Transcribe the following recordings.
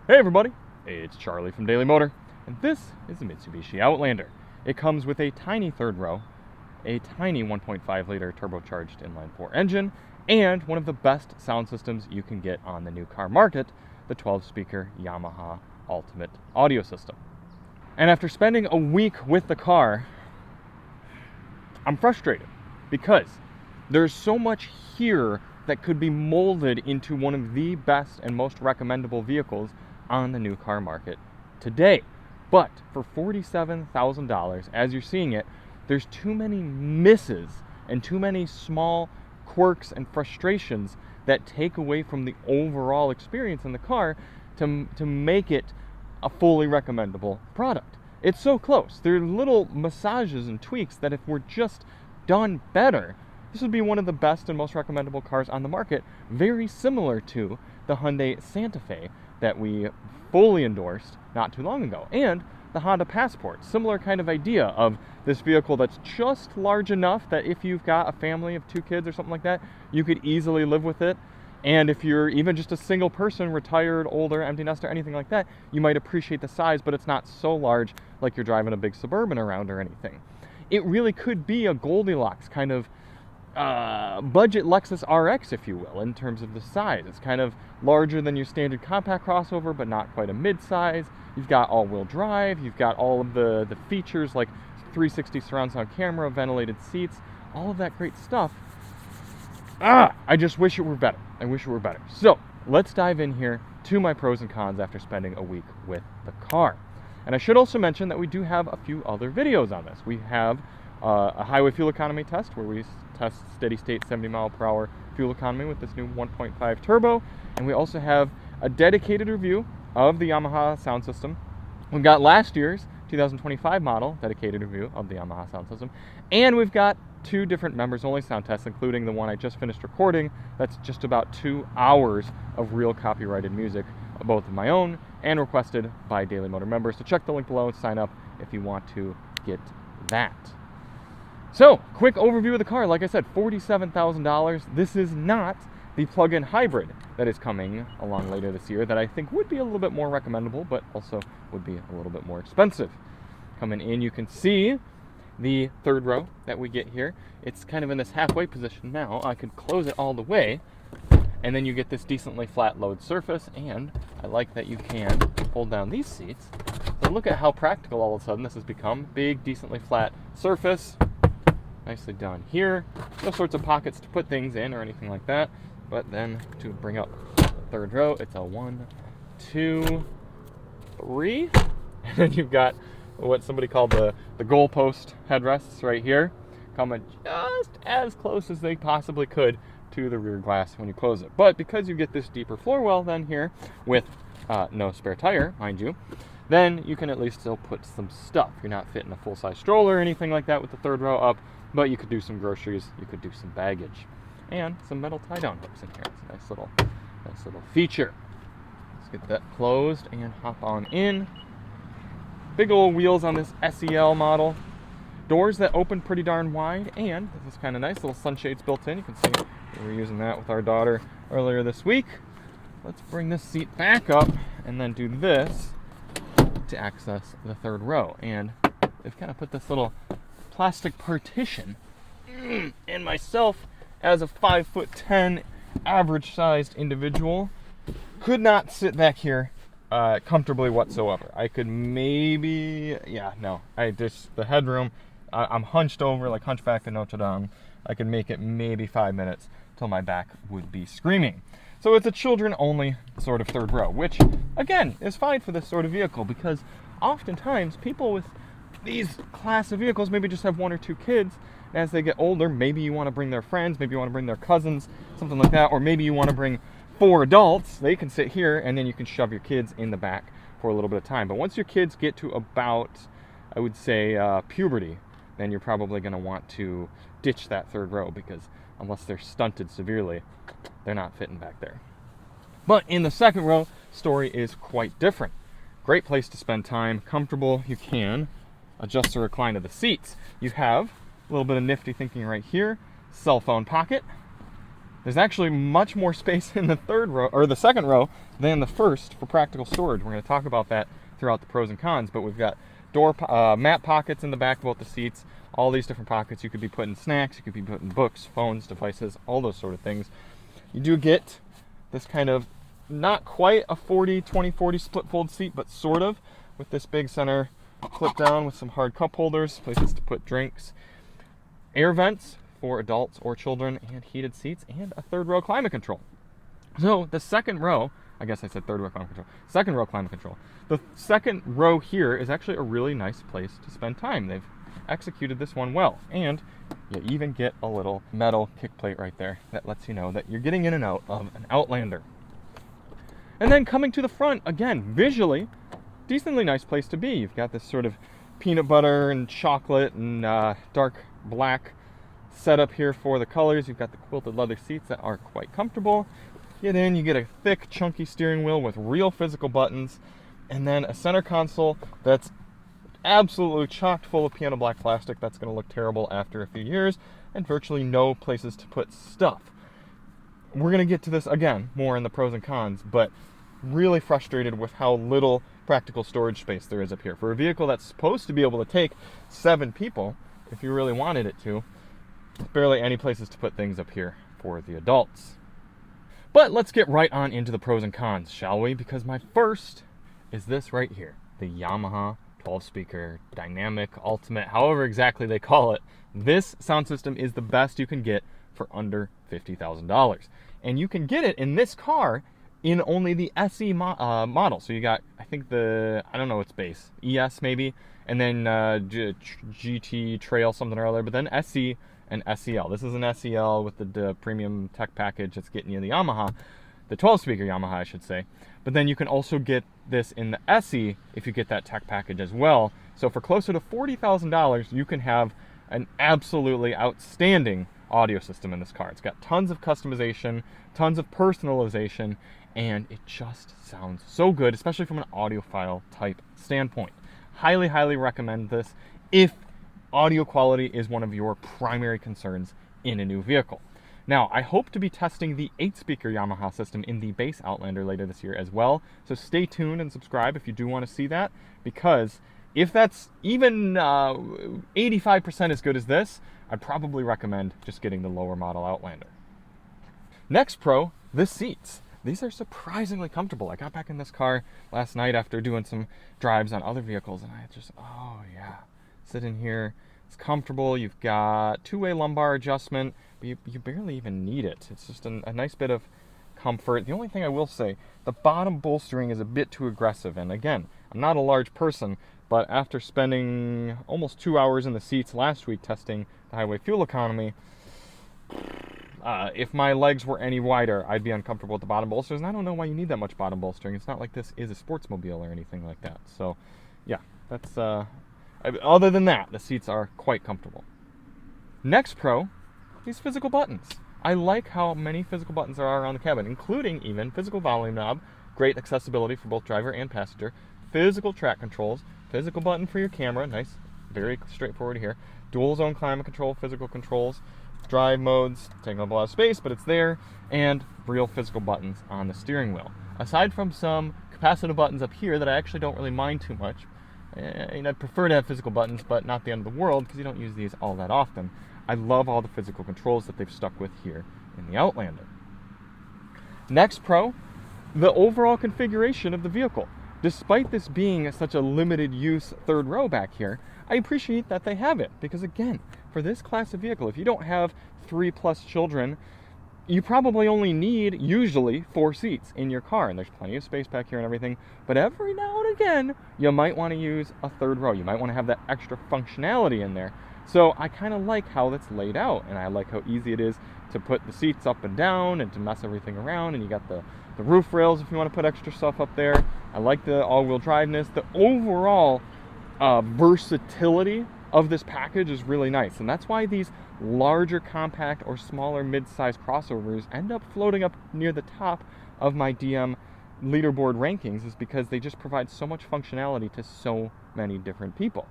Hey everybody, it's Charlie from Daily Motor, and this is the Mitsubishi Outlander. It comes with a tiny third row, a tiny 1.5 liter turbocharged inline-4 engine, and one of the best sound systems you can get on the new car market, the 12-speaker Yamaha Ultimate audio system. And after spending a week with the car, I'm frustrated because there's so much here that could be molded into one of the best and most recommendable vehicles on the new car market today. But for $47,000, as you're seeing it, there's too many misses and too many small quirks and frustrations that take away from the overall experience in the car to make it a fully recommendable product. It's so close. There are little massages and tweaks that if were just done better, this would be one of the best and most recommendable cars on the market, very similar to the Hyundai Santa Fe that we fully endorsed not too long ago, and the Honda Passport. Similar kind of idea of this vehicle that's just large enough that if you've got a family of 2 kids or something like that, you could easily live with it. And if you're even just a single person, retired, older, empty nester, anything like that, you might appreciate the size, but it's not so large like you're driving a big Suburban around or anything. It really could be a Goldilocks kind of budget Lexus RX, if you will, in terms of the size. It's kind of larger than your standard compact crossover, but not quite a mid-size. You've got all-wheel drive. You've got all of the features like 360 surround sound camera, ventilated seats, all of that great stuff. I just wish it were better. I wish it were better. So let's dive in here to my pros and cons after spending a week with the car. And I should also mention that we do have a few other videos on this. We have a highway fuel economy test where we test steady state 70 mile per hour fuel economy with this new 1.5 turbo, and we also have a dedicated review of the Yamaha sound system. We've got last year's 2025 model dedicated review of the Yamaha sound system, and we've got 2 different members only sound tests, including the one I just finished recording. That's just about 2 hours of real copyrighted music, both of my own and requested by Daily Motor members. So check the link below and sign up if you want to get that. So, quick overview of the car. Like I said, $47,000. This is not the plug-in hybrid that is coming along later this year that I think would be a little bit more recommendable, but also would be a little bit more expensive. Coming in, you can see the third row that we get here. It's kind of in this halfway position now. I could close it all the way, and then you get this decently flat load surface, and I like that you can hold down these seats. So look at how practical all of a sudden this has become. Big, decently flat surface. Nicely done here. No sorts of pockets to put things in or anything like that. But then to bring up the third row, it's a 1, 2, 3. And then you've got what somebody called the goalpost headrests right here, coming just as close as they possibly could to the rear glass when you close it. But because you get this deeper floor well then here with no spare tire, mind you, then you can at least still put some stuff. You're not fitting a full-size stroller or anything like that with the third row up, but you could do some groceries, you could do some baggage, and some metal tie-down hooks in here. It's a nice little feature. Let's get that closed and hop on in. Big old wheels on this SEL model. Doors that open pretty darn wide, and this is kind of nice, little sunshades built in. You can see we were using that with our daughter earlier this week. Let's bring this seat back up and then do this to access the third row. And they've kind of put this little plastic partition, and myself as a 5'10" average sized individual could not sit back here comfortably whatsoever. I could maybe, the headroom, I'm hunched over like Hunchback of Notre Dame. I could make it maybe 5 minutes till my back would be screaming. So it's a children only sort of third row, which again is fine for this sort of vehicle, because oftentimes people with these class of vehicles maybe just have 1 or 2 kids. As they get older, maybe you want to bring their friends, maybe you want to bring their cousins, something like that, or maybe you want to bring 4 adults. They can sit here, and then you can shove your kids in the back for a little bit of time. But once your kids get to about, I would say, puberty, then you're probably going to want to ditch that third row, because unless they're stunted severely, they're not fitting back there. But in the second row, story is quite different. Great place to spend time, comfortable. You can adjust the recline of the seats. You have a little bit of nifty thinking right here. Cell phone pocket. There's actually much more space in the third row, or the second row, than the first for practical storage. We're going to talk about that throughout the pros and cons, but we've got mat pockets in the back of both the seats, all these different pockets. You could be putting snacks, you could be putting books, phones, devices, all those sort of things. You do get this kind of, not quite a 20-40 split fold seat, but sort of, with this big center flip down with some hard cup holders, places to put drinks, air vents for adults or children, and heated seats, and a third row climate control. So the second row, I guess I said third row climate control, second row climate control. The second row here is actually a really nice place to spend time. They've executed this one well, and you even get a little metal kick plate right there that lets you know that you're getting in and out of an Outlander. And then coming to the front, again, visually, decently nice place to be. You've got this sort of peanut butter and chocolate and dark black setup here for the colors. You've got the quilted leather seats that are quite comfortable. Get in, you get a thick, chunky steering wheel with real physical buttons, and then a center console that's absolutely chocked full of piano black plastic that's going to look terrible after a few years, and virtually no places to put stuff. We're going to get to this again more in the pros and cons, but really frustrated with how little practical storage space there is up here. For a vehicle that's supposed to be able to take 7 people, if you really wanted it to, barely any places to put things up here for the adults. But let's get right on into the pros and cons, shall we? Because my first is this right here, the Yamaha 12-speaker, dynamic, ultimate, however exactly they call it. This sound system is the best you can get for under $50,000. And you can get it in this car in only the SE model. So you got, I think I don't know what's base, ES maybe, and then GT Trail something or other, but then SE and SEL. This is an SEL with the premium tech package that's getting you the Yamaha, the 12-speaker Yamaha, I should say. But then you can also get this in the SE if you get that tech package as well. So for closer to $40,000, you can have an absolutely outstanding audio system in this car. It's got tons of customization, tons of personalization, and it just sounds so good, especially from an audiophile type standpoint. Highly, highly recommend this if audio quality is one of your primary concerns in a new vehicle. Now, I hope to be testing the 8-speaker Yamaha system in the base Outlander later this year as well, so stay tuned and subscribe if you do want to see that, because if that's even 85% as good as this, I'd probably recommend just getting the lower model Outlander. Next pro, the seats. These are surprisingly comfortable. I got back in this car last night after doing some drives on other vehicles, and I just, oh yeah, sit in here. It's comfortable. You've got two-way lumbar adjustment, but you barely even need it. It's just a nice bit of comfort. The only thing I will say, the bottom bolstering is a bit too aggressive. And again, I'm not a large person, but after spending almost 2 hours in the seats last week testing the highway fuel economy, if my legs were any wider, I'd be uncomfortable with the bottom bolsters, and I don't know why you need that much bottom bolstering. It's not like this is a sportsmobile or anything like that. So, yeah, that's other than that, the seats are quite comfortable. Next pro, these physical buttons. I like how many physical buttons there are around the cabin, including even physical volume knob, great accessibility for both driver and passenger, physical track controls, physical button for your camera, nice, very straightforward here, dual zone climate control, physical controls, drive modes, taking up a lot of space, but it's there, and real physical buttons on the steering wheel. Aside from some capacitive buttons up here that I actually don't really mind too much, I'd prefer to have physical buttons, but not the end of the world because you don't use these all that often. I love all the physical controls that they've stuck with here in the Outlander. Next pro, the overall configuration of the vehicle. Despite this being such a limited use third row back here, I appreciate that they have it because, again, for this class of vehicle, if you don't have 3+ children, you probably only need, usually, 4 seats in your car, and there's plenty of space back here and everything, but every now and again, you might want to use a third row. You might want to have that extra functionality in there. So I kind of like how that's laid out, and I like how easy it is to put the seats up and down and to mess everything around, and you got the roof rails if you want to put extra stuff up there. I like the all-wheel driveness. The overall versatility of this package is really nice, and that's why these larger compact or smaller mid-size crossovers end up floating up near the top of my DM leaderboard rankings, is because they just provide so much functionality to so many different people.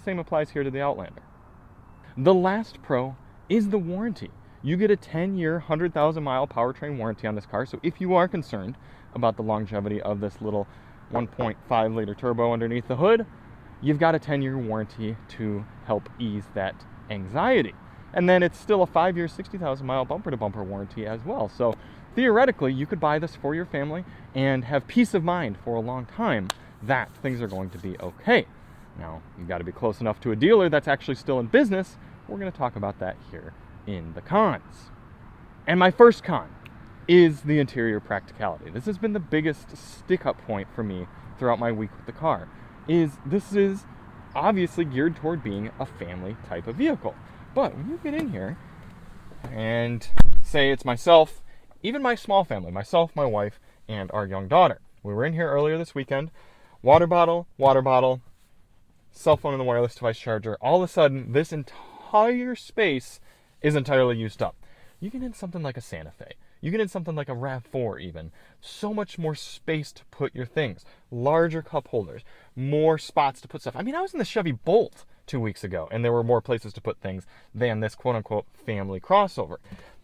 Same applies here to the Outlander. The last pro is the warranty. You get a 10-year, 100,000-mile powertrain warranty on this car. So if you are concerned about the longevity of this little 1.5-liter turbo underneath the hood, you've got a 10-year warranty to help ease that anxiety. And then it's still a 5-year, 60,000-mile bumper-to-bumper warranty as well. So theoretically, you could buy this for your family and have peace of mind for a long time that things are going to be okay. Now, you've got to be close enough to a dealer that's actually still in business. We're going to talk about that here in the cons. And my first con is the interior practicality. This has been the biggest stick-up point for me throughout my week with the car. This is obviously geared toward being a family type of vehicle. But when you get in here and say it's myself, even my small family, myself, my wife, and our young daughter. We were in here earlier this weekend. Water bottle, cell phone and the wireless device charger. All of a sudden, this entire space is entirely used up. You get in something like a Santa Fe. You get in something like a RAV4 even. So much more space to put your things. Larger cup holders. More spots to put stuff. I mean, I was in the Chevy Bolt 2 weeks ago, and there were more places to put things than this quote-unquote family crossover.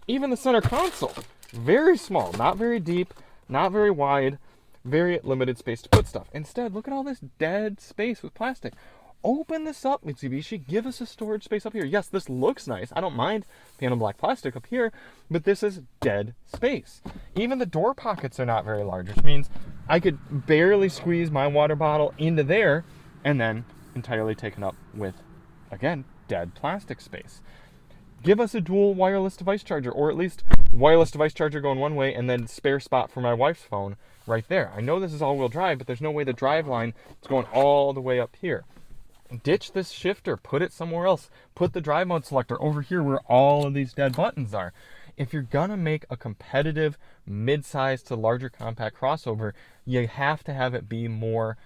Even the center console. Very small. Not very deep. Not very wide. Very limited space to put stuff. Instead, look at all this dead space with plastic. Open this up, Mitsubishi. Give us a storage space up here. Yes, this looks nice. I don't mind panel black plastic up here, but this is dead space. Even the door pockets are not very large, which means I could barely squeeze my water bottle into there and then entirely taken up with, again, dead plastic space. Give us a dual wireless device charger, or at least wireless device charger going one way and then spare spot for my wife's phone right there. I know this is all-wheel drive, but there's no way the drive line is going all the way up here. Ditch this shifter, put it somewhere else. Put the drive mode selector over here where all of these dead buttons are. If you're gonna make a competitive mid-size to larger compact crossover, you have to have it be more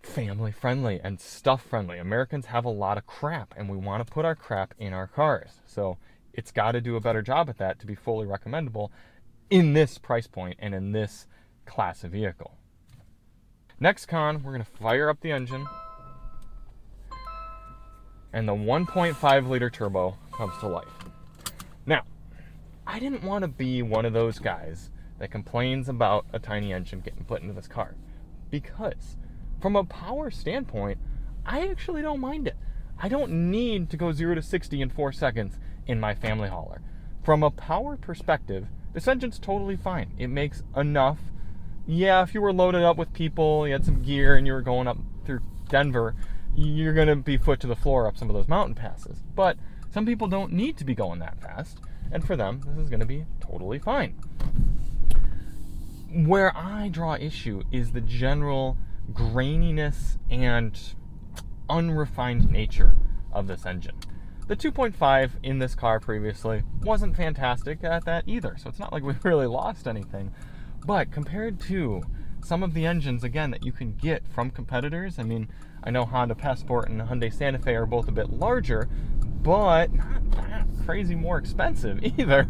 family friendly and stuff friendly. Americans have a lot of crap, and we want to put our crap in our cars. So it's got to do a better job at that to be fully recommendable in this price point and in this class of vehicle. Next con, we're going to fire up the engine, and the 1.5-liter turbo comes to life. Now, I didn't want to be one of those guys that complains about a tiny engine getting put into this car, because from a power standpoint, I actually don't mind it. I don't need to go 0 to 60 in 4 seconds in my family hauler. From a power perspective, this engine's totally fine. It makes enough. Yeah, if you were loaded up with people, you had some gear, and you were going up through Denver, you're going to be foot to the floor up some of those mountain passes. But some people don't need to be going that fast, and for them, this is going to be totally fine. Where I draw issue is the general graininess and unrefined nature of this engine. The 2.5 in this car previously wasn't fantastic at that either, so it's not like we really lost anything. But compared to some of the engines, again, that you can get from competitors, I mean, I know Honda Passport and Hyundai Santa Fe are both a bit larger, but not that crazy more expensive either.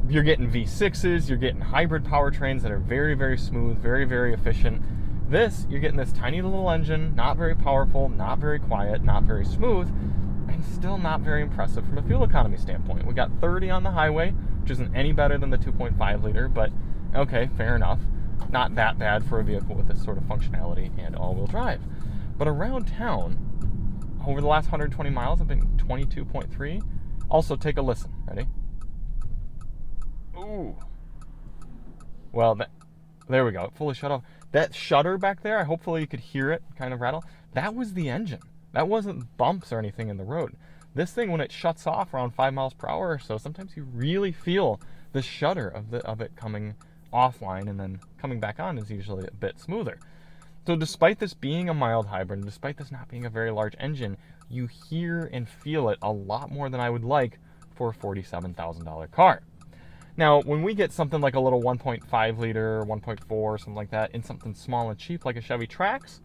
You're getting V6s, you're getting hybrid powertrains that are very, very smooth, very, very efficient. This, you're getting this tiny little engine, not very powerful, not very quiet, not very smooth, and still not very impressive from a fuel economy standpoint. We got 30 on the highway, which isn't any better than the 2.5 liter, but okay, fair enough. Not that bad for a vehicle with this sort of functionality and all-wheel drive. But around town, over the last 120 miles, I've been 22.3. Also, take a listen. Ready? Ooh. Well, there we go. It fully shut off. That shutter back there, hopefully you could hear it kind of rattle. That was the engine. That wasn't bumps or anything in the road. This thing, when it shuts off around 5 miles per hour or so, sometimes you really feel the shudder of it coming offline, and then coming back on is usually a bit smoother. So despite this being a mild hybrid, and despite this not being a very large engine, you hear and feel it a lot more than I would like for a $47,000 car. Now, when we get something like a little 1.5 liter, 1.4, something like that, in something small and cheap like a Chevy Trax,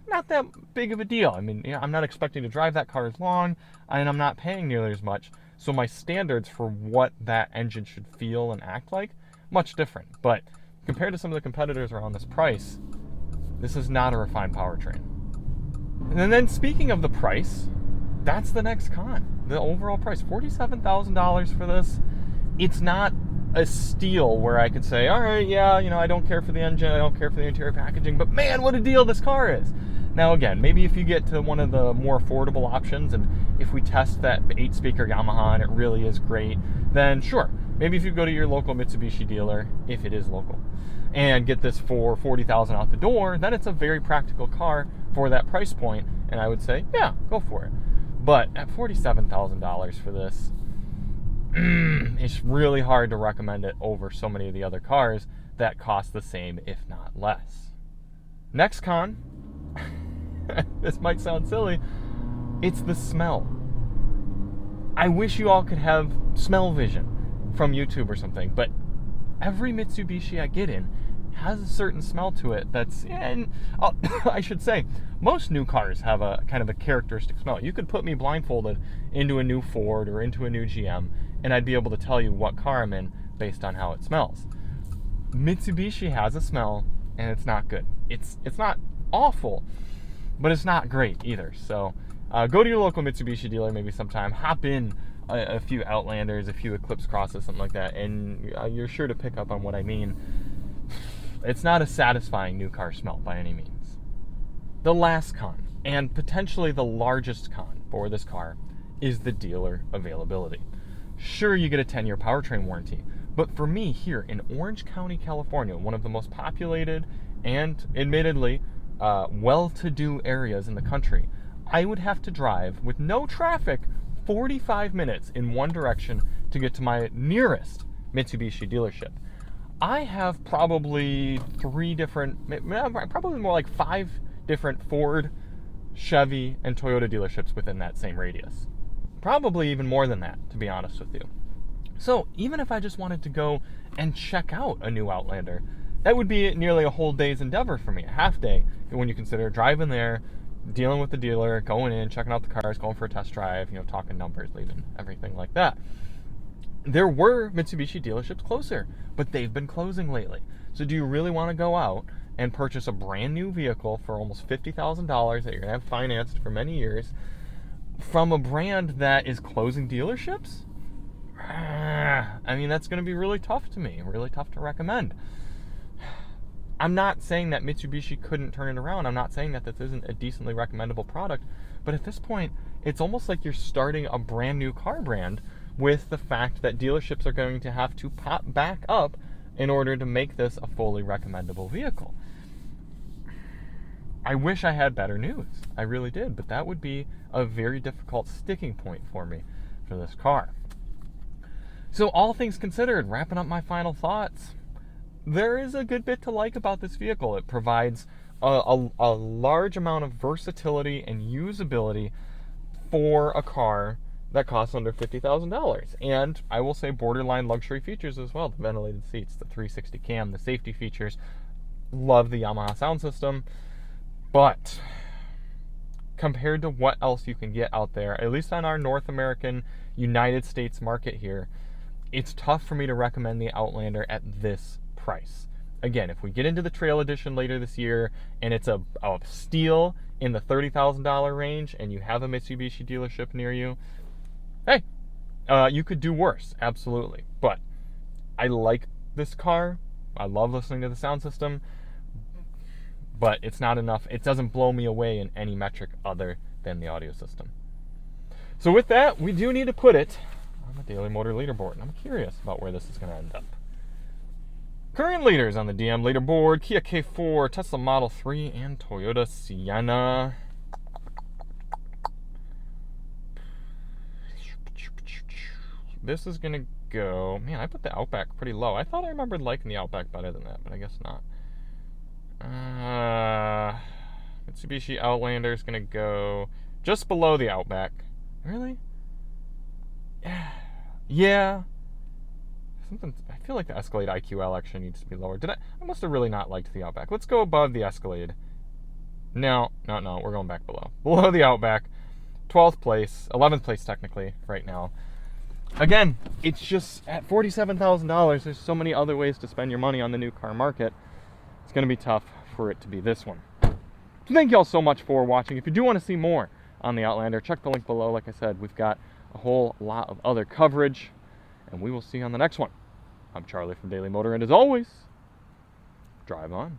not that big of a deal. I mean, I'm not expecting to drive that car as long, and I'm not paying nearly as much. So my standards for what that engine should feel and act like, much different. But compared to some of the competitors around this price, this is not a refined powertrain. And then speaking of the price, that's the next con. The overall price, $47,000 for this. It's not a steal where I could say, all right, yeah, I don't care for the engine, I don't care for the interior packaging, but man, what a deal this car is. Now again, maybe if you get to one of the more affordable options, and if we test that 8-speaker Yamaha and it really is great, then sure, maybe if you go to your local Mitsubishi dealer, if it is local, and get this for $40,000 out the door, then it's a very practical car for that price point, and I would say, yeah, go for it. But at $47,000 for this, it's really hard to recommend it over so many of the other cars that cost the same, if not less. Next con, this might sound silly, it's the smell. I wish you all could have smell vision from YouTube or something, but every Mitsubishi I get in has a certain smell to it that's, and I should say, most new cars have a kind of a characteristic smell. You could put me blindfolded into a new Ford or into a new GM, and I'd be able to tell you what car I'm in based on how it smells. Mitsubishi has a smell, and it's not good. It's not awful, but it's not great either. So go to your local Mitsubishi dealer maybe sometime, hop in a few Outlanders, a few Eclipse Crosses, something like that, and you're sure to pick up on what I mean. It's not a satisfying new car smell by any means. The last con, and potentially the largest con for this car, is the dealer availability. Sure, you get a 10-year powertrain warranty, but for me here in Orange County, California, one of the most populated and admittedly well-to-do areas in the country, I would have to drive with no traffic 45 minutes in one direction to get to my nearest Mitsubishi dealership. I have probably probably more like 5 different Ford, Chevy, and Toyota dealerships within that same radius. Probably even more than that, to be honest with you. So even if I just wanted to go and check out a new Outlander, that would be nearly a whole day's endeavor for me, a half day, when you consider driving there, dealing with the dealer, going in, checking out the cars, going for a test drive, talking numbers, leaving, everything like that. There were Mitsubishi dealerships closer, but they've been closing lately. So do you really want to go out and purchase a brand new vehicle for almost $50,000 that you're going to have financed for many years from a brand that is closing dealerships? I mean, that's going to be really tough to me, really tough to recommend. I'm not saying that Mitsubishi couldn't turn it around. I'm not saying that this isn't a decently recommendable product, but at this point, it's almost like you're starting a brand new car brand with the fact that dealerships are going to have to pop back up in order to make this a fully recommendable vehicle. I wish I had better news. I really did, but that would be a very difficult sticking point for me for this car. So all things considered, wrapping up my final thoughts, there is a good bit to like about this vehicle. It provides a large amount of versatility and usability for a car that costs under $50,000. And I will say borderline luxury features as well. The ventilated seats, the 360 cam, the safety features. Love the Yamaha sound system. But compared to what else you can get out there, at least on our North American United States market here, it's tough for me to recommend the Outlander at this price. Again, if we get into the Trail Edition later this year and it's a steal in the $30,000 range and you have a Mitsubishi dealership near you, hey, you could do worse, absolutely. But I like this car. I love listening to the sound system, but it's not enough. It doesn't blow me away in any metric other than the audio system. So with that, we do need to put it on the Daily Motor Leaderboard, and I'm curious about where this is going to end up. Current leaders on the DM Leaderboard: Kia K4, Tesla Model 3, and Toyota Sienna. This is going to go... Man, I put the Outback pretty low. I thought I remembered liking the Outback better than that, but I guess not. Mitsubishi Outlander is going to go just below the Outback. Really? Yeah. I feel like the Escalade IQL actually needs to be lower. I must have really not liked the Outback. Let's go above the Escalade. No, we're going back below. Below the Outback. 12th place, 11th place technically right now. Again, it's just at $47,000, there's so many other ways to spend your money on the new car market. It's going to be tough for it to be this one. So thank you all so much for watching. If you do want to see more on the Outlander. Check the link below. Like I said, we've got a whole lot of other coverage, and we will see you on the next one. I'm Charlie from Daily Motor, and as always, drive on.